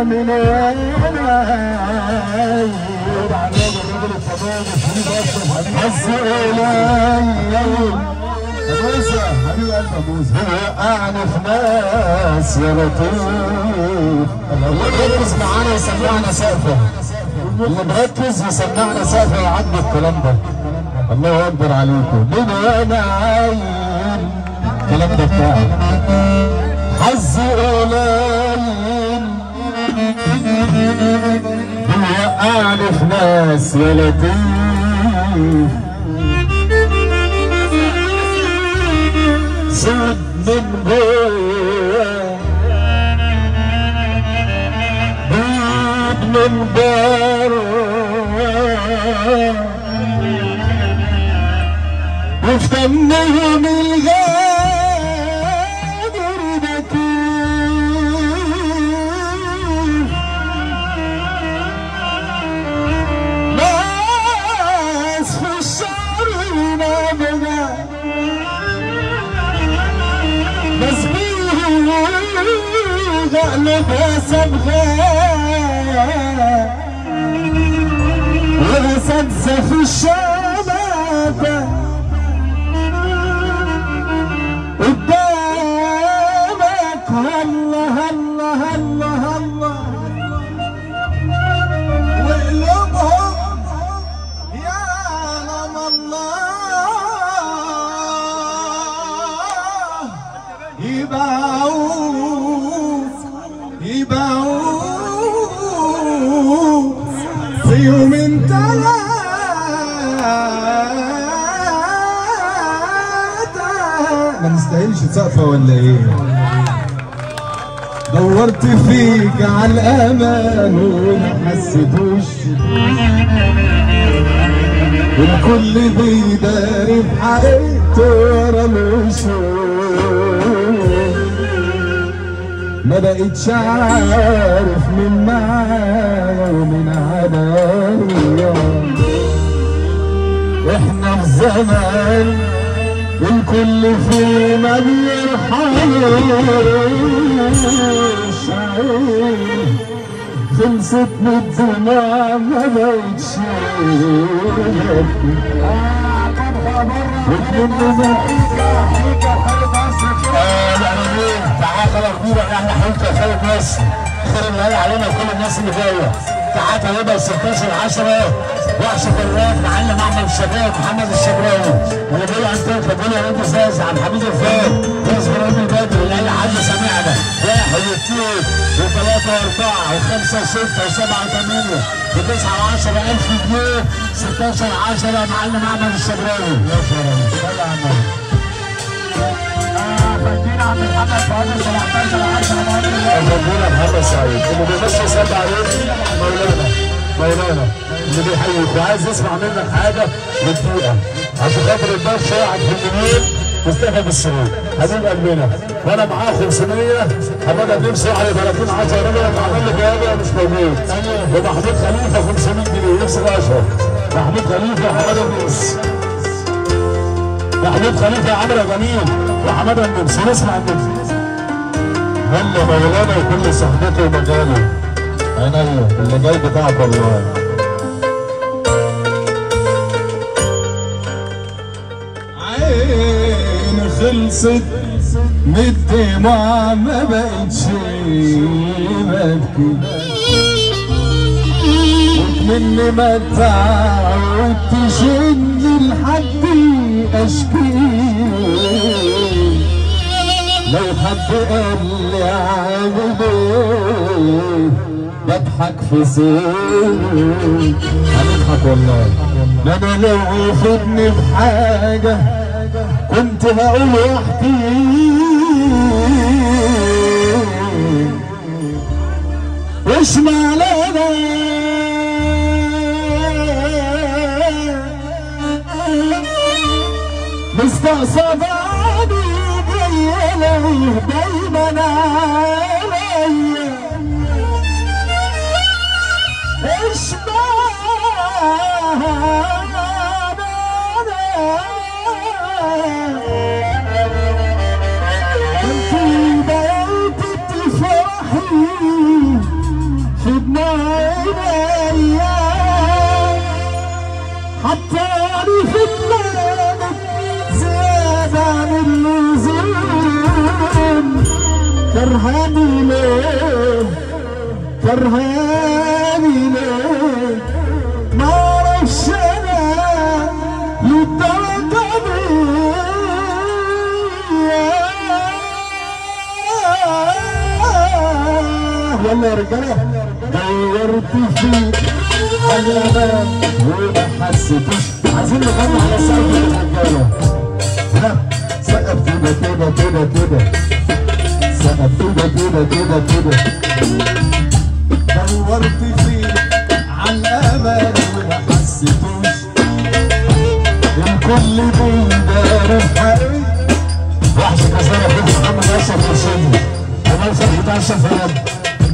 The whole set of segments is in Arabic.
من أعنف ناس يا لطيف. اللي مركز معانا يسمعنا سقفة، اللي مركز يسمعنا سقفة ويعدي الكلام ده. الله أكبر عليكم. من أنا عايل الكلام ده بتاعي حظي قليل بيوقعني في ناس يا لطيف. صوت من جوه بيد من بره وفي دمهم الغادر بكيف. ناس في الشعر نابغة ناس بيها قلبها صبغة وأساتذة في الشبابة قدامك. هلا هلا هلا هلا وقلوبهم يعلم الله يباعوك في يومين ثلاثة. ما نستاهلش سقفة ولا ايه؟ دورت فيك على الامان وما حسيتوش، الكل بيداري بحقيقته ورا الوشوش. ما بقتش عارف مين معايا ومين عليا. احنا في زمان الكل فينا بيرحمش. خلصت من الدماء ما بقتش تعال خلق بيبقى احنا حلوك يا خالد مصر. خير اللي علينا وكل الناس اللي جايه. تعال هيبقى 16/10 وحش الراف معلم احمد الشباب محمد الشبراوي اللي جاي عن طريق ربنا يا رب استاذ عبد الحميد الفار رئيس برنامج البدر اللي قال حد سمعنا 1 و2 و3 و4 و5 و6 و7 و8 و9 و10 1000 جنيه. 16/10 معلم احمد الشبراوي. يا سلام صلى على النبي. فندينا عبد الحمد فؤاد 17/10 فندينا محمد سعيد اللي بيمشي يسلم عليك مولانا اللي بيحييك وعايز يسمع منك حاجه بالدقيقه عشان خاطر الباش قاعد في اليمين مصطفى بالسرور حبيب قلبنا وانا معاه 500 حماده نفسي على 30/10 راجل اللي عمل لي جوابه مش موجود. ومحمود خليفه 500 جنيه نفسي اشهر. محمود خليفه وحماده النمس. محمود خليفه عمرو جميل وحماده النمس. نسمع النمس. هلا مولانا وكل صحبته ومجاله. عينيا اللي جاي بتاعك والله. عيني خلصت من الدموع ما بقتش ببكي وكمني ما تعودتش اني لحد اشكي. لو حد قال لي عامل ايه بضحك في سري. هنضحك والله. ده انا لو يفيدني بحاجه كنت هقول وحدي وش معنانا مستقصداني جايه دايما عليا. وحيد في دموع عينيا حطاني في دماغك زيادة عن اللزوم كرهاني ليه كرهاني ليه معرفش انا للدرجة دي يلا يا رجاله دورت فيك الامان وما حسيتوش عايزين نغني على سقف الرجاله ها سقف كده كده كده كده سقف كده كده كده كده دورت فيك على الامان وما حسيتوش الكل بيدار الحقيقي وحش كسرة كده محمد اشرف مرشدي ومنصر بتاع الشفرات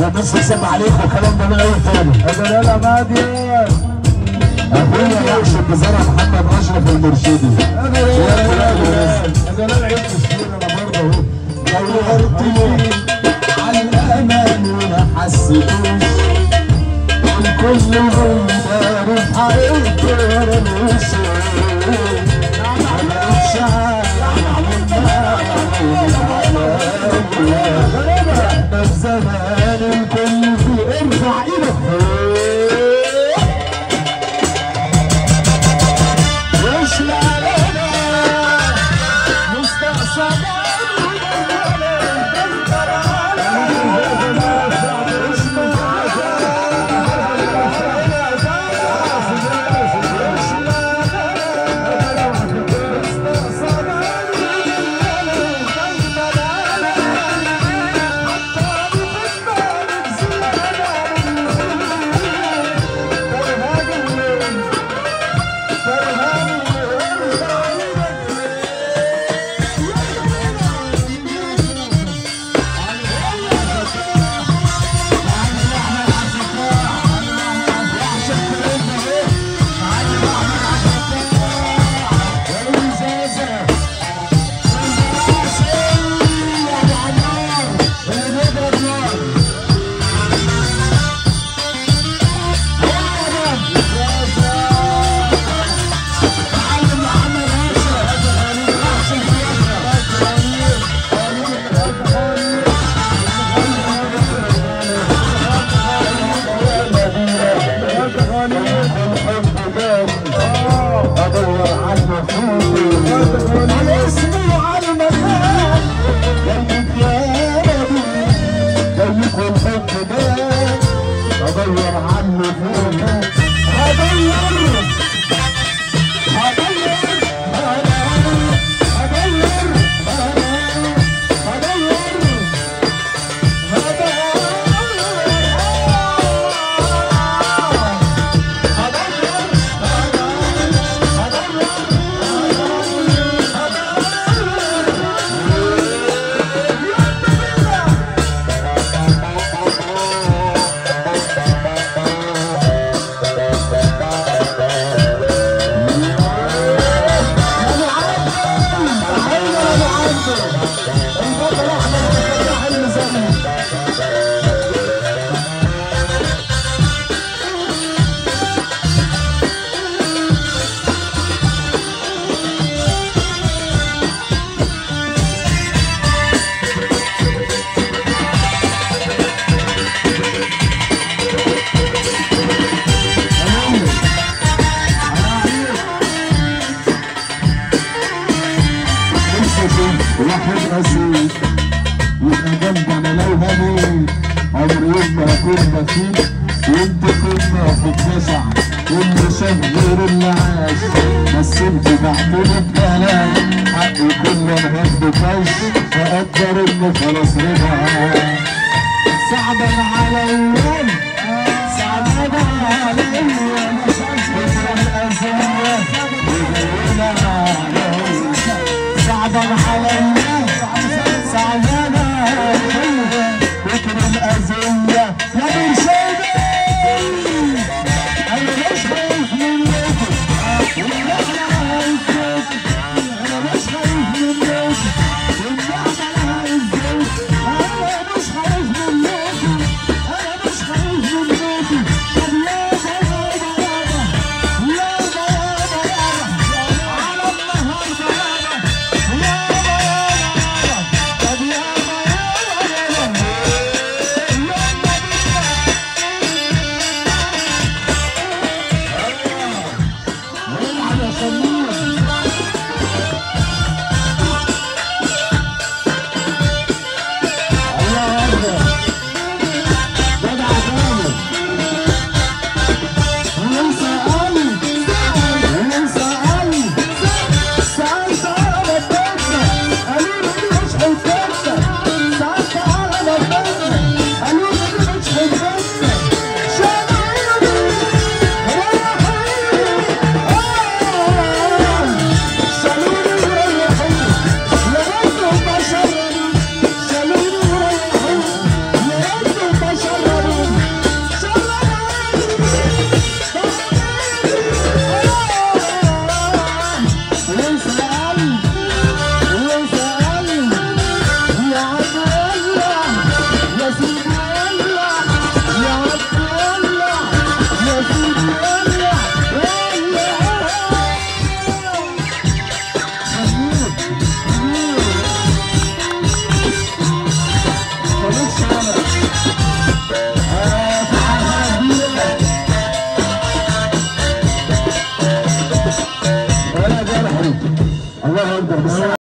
ومصر سمع عليك والكلام ده من اول تاني يا جلال عمادي اخويا وحش الجزيرة محمد اشرف المرشدي يا جلال عيد تشكيل انا برضه اهو دورت فيك على الامان وما حسيتوش الكل بيدار الحقيقي وانا مش احنا في زمان الكل في ارفع ايدك وش علينا مستقصد وانت كنا في الجشع واللي شاف غير اللي عاش بس انت بعتني بكلام حقي كله مهد كش فقدر انه خلاص رجع صعبا عليا